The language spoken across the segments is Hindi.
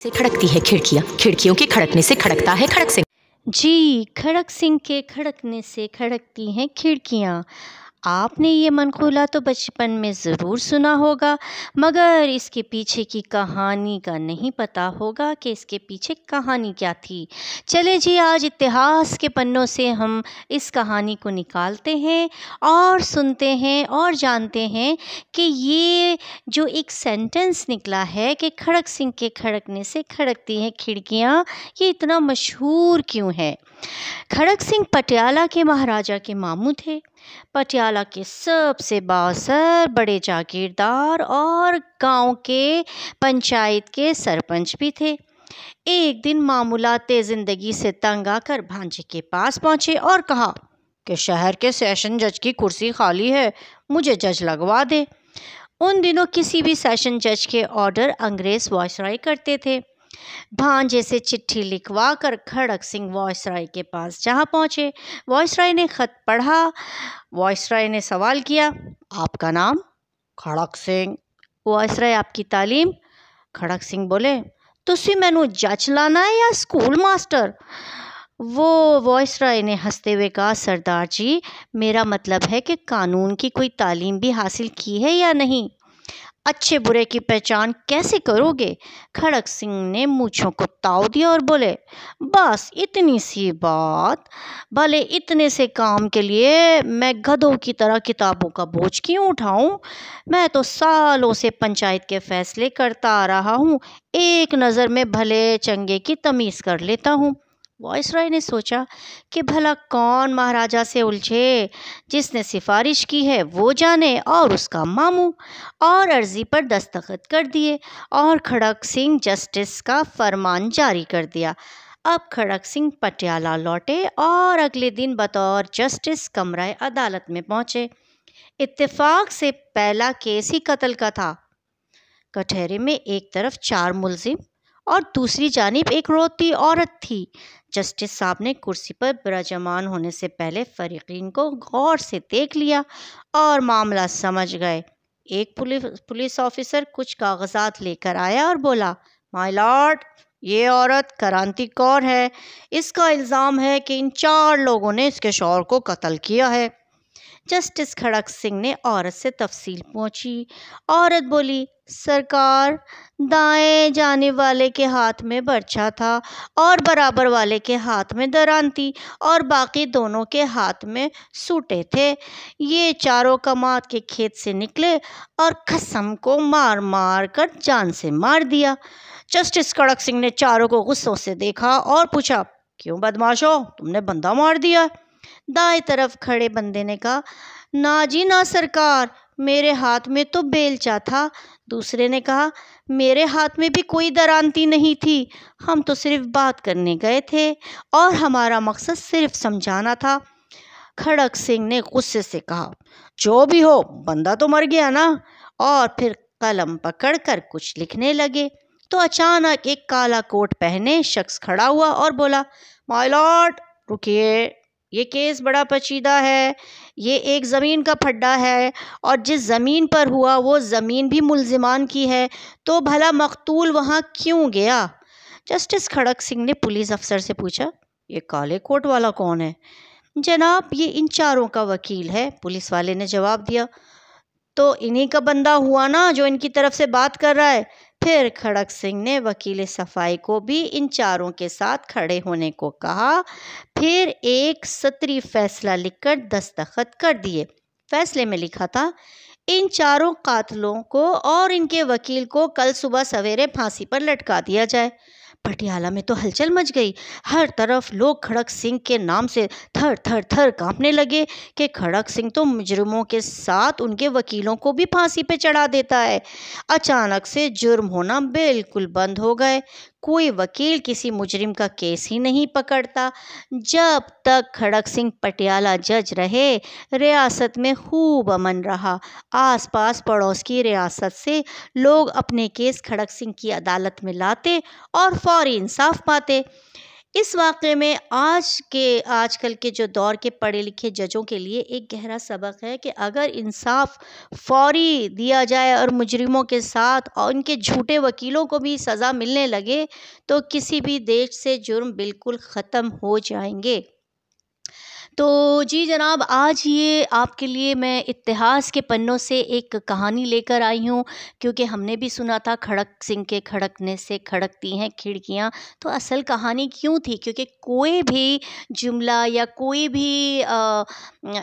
से खड़कती है खिड़कियां, खिड़कियों के खड़कने से खड़कता है खड़क सिंह। जी, खड़क सिंह के खड़कने से खड़कती हैं खिड़कियाँ। आपने ये मनकूला तो बचपन में ज़रूर सुना होगा, मगर इसके पीछे की कहानी का नहीं पता होगा कि इसके पीछे कहानी क्या थी। चले जी, आज इतिहास के पन्नों से हम इस कहानी को निकालते हैं और सुनते हैं और जानते हैं कि ये जो एक सेंटेंस निकला है कि खड़क सिंह के खड़कने से खड़कती हैं खिड़कियाँ, ये इतना मशहूर क्यों है। खड़क सिंह पटियाला के महाराजा के मामू थे। पटियाला के सबसे बाअसर बड़े जागीरदार और गांव के पंचायत के सरपंच भी थे। एक दिन मामूलाते ज़िंदगी से तंग आकर भांजे के पास पहुंचे और कहा कि शहर के सेशन जज की कुर्सी खाली है, मुझे जज लगवा दे। उन दिनों किसी भी सेशन जज के ऑर्डर अंग्रेज़ वायसराय करते थे। भांजे से चिट्ठी लिखवा कर खड़क सिंह वायसराय के पास जहाँ पहुँचे, वायसराय ने खत पढ़ा। वायसराय ने सवाल किया, आपका नाम? खड़क सिंह। वायसराय, आपकी तालीम? खड़क सिंह बोले, तुसी मैनू जज लाना है या स्कूल मास्टर? वो वायसराय ने हंसते हुए कहा, सरदार जी, मेरा मतलब है कि कानून की कोई तालीम भी हासिल की है या नहीं। अच्छे बुरे की पहचान कैसे करोगे? खड़क सिंह ने मूंछों को ताव दिया और बोले, बस इतनी सी बात, भले इतने से काम के लिए मैं गधों की तरह किताबों का बोझ क्यों उठाऊं? मैं तो सालों से पंचायत के फैसले करता आ रहा हूँ, एक नज़र में भले चंगे की तमीज़ कर लेता हूँ। वायसराय ने सोचा कि भला कौन महाराजा से उलझे, जिसने सिफारिश की है वो जाने, और उसका मामू। और अर्जी पर दस्तखत कर दिए और खड़क सिंह जस्टिस का फरमान जारी कर दिया। अब खड़क सिंह पटियाला लौटे और अगले दिन बतौर जस्टिस कमरा अदालत में पहुंचे। इत्तेफाक से पहला केस ही कत्ल का था। कटहरे में एक तरफ 4 मुलजिम और दूसरी जानिब एक रोती औरत थी। जस्टिस साहब ने कुर्सी पर विराजमान होने से पहले फरीकीन को गौर से देख लिया और मामला समझ गए। एक पुलिस ऑफिसर कुछ कागजात लेकर आया और बोला, माय लॉर्ड, ये औरत क्रांति कौर है। इसका इल्ज़ाम है कि इन 4 लोगों ने इसके शौहर को कत्ल किया है। जस्टिस खड़क सिंह ने औरत से तफसील पूछी। औरत बोली, सरकार, दाएं जाने वाले के हाथ में बर्छा था और बराबर वाले के हाथ में दरांती और बाकी दोनों के हाथ में सूटे थे। ये चारों कमात के खेत से निकले और कसम को मार मार कर जान से मार दिया। जस्टिस खड़क सिंह ने चारों को गुस्सों से देखा और पूछा, क्यों बदमाशो, तुमने बंदा मार दिया? दाएं तरफ खड़े बंदे ने कहा, ना जी ना सरकार, मेरे हाथ में तो बेलचा था। दूसरे ने कहा, मेरे हाथ में भी कोई दरांती नहीं थी, हम तो सिर्फ बात करने गए थे और हमारा मकसद सिर्फ समझाना था। खड़क सिंह ने गुस्से से कहा, जो भी हो, बंदा तो मर गया ना। और फिर कलम पकड़कर कुछ लिखने लगे तो अचानक एक काला कोट पहने शख्स खड़ा हुआ और बोला, माय लॉर्ड, रुकिए, ये केस बड़ा पेचीदा है। ये एक ज़मीन का फड्डा है और जिस ज़मीन पर हुआ वो ज़मीन भी मुल्जिमान की है, तो भला मकतूल वहाँ क्यों गया? जस्टिस खड़क सिंह ने पुलिस अफसर से पूछा, ये काले कोट वाला कौन है? जनाब, ये इन चारों का वकील है, पुलिस वाले ने जवाब दिया। तो इन्हीं का बंदा हुआ ना जो इनकी तरफ से बात कर रहा है। फिर खड़क सिंह ने वकील सफाई को भी इन चारों के साथ खड़े होने को कहा। फिर एक सतरी फैसला लिखकर दस्तखत कर दिए। फैसले में लिखा था, इन चारों कातलों को और इनके वकील को कल सुबह सवेरे फांसी पर लटका दिया जाए। पटियाला में तो हलचल मच गई। हर तरफ लोग खड़क सिंह के नाम से थर थर थर कांपने लगे कि खड़क सिंह तो मुजरिमों के साथ उनके वकीलों को भी फांसी पे चढ़ा देता है। अचानक से जुर्म होना बिल्कुल बंद हो गए। कोई वकील किसी मुजरिम का केस ही नहीं पकड़ता। जब तक खड़क सिंह पटियाला जज रहे, रियासत में खूब अमन रहा। आसपास पड़ोस की रियासत से लोग अपने केस खड़क सिंह की अदालत में लाते और फौरी इंसाफ पाते। इस वाक़े में आजकल के जो दौर के पढ़े लिखे जजों के लिए एक गहरा सबक है कि अगर इंसाफ फ़ौरी दिया जाए और मुजरिमों के साथ और उनके झूठे वकीलों को भी सज़ा मिलने लगे तो किसी भी देश से जुर्म बिल्कुल ख़त्म हो जाएंगे। तो जी जनाब, आज ये आपके लिए मैं इतिहास के पन्नों से एक कहानी लेकर आई हूँ, क्योंकि हमने भी सुना था खड़क सिंह के खड़कने से खड़कती हैं खिड़कियाँ। तो असल कहानी क्यों थी? क्योंकि कोई भी जुमला या कोई भी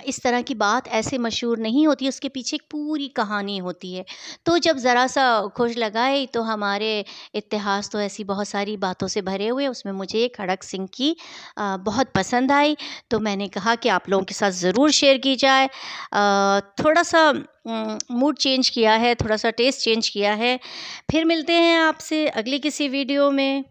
इस तरह की बात ऐसे मशहूर नहीं होती, उसके पीछे एक पूरी कहानी होती है। तो जब ज़रा सा खोज लगाई तो हमारे इतिहास तो ऐसी बहुत सारी बातों से भरे हुए, उसमें मुझे ये खड़क सिंह की बहुत पसंद आई। तो मैंने कहा कि आप लोगों के साथ ज़रूर शेयर की जाए। थोड़ा सा मूड चेंज किया है, थोड़ा सा टेस्ट चेंज किया है। फिर मिलते हैं आपसे अगली किसी वीडियो में।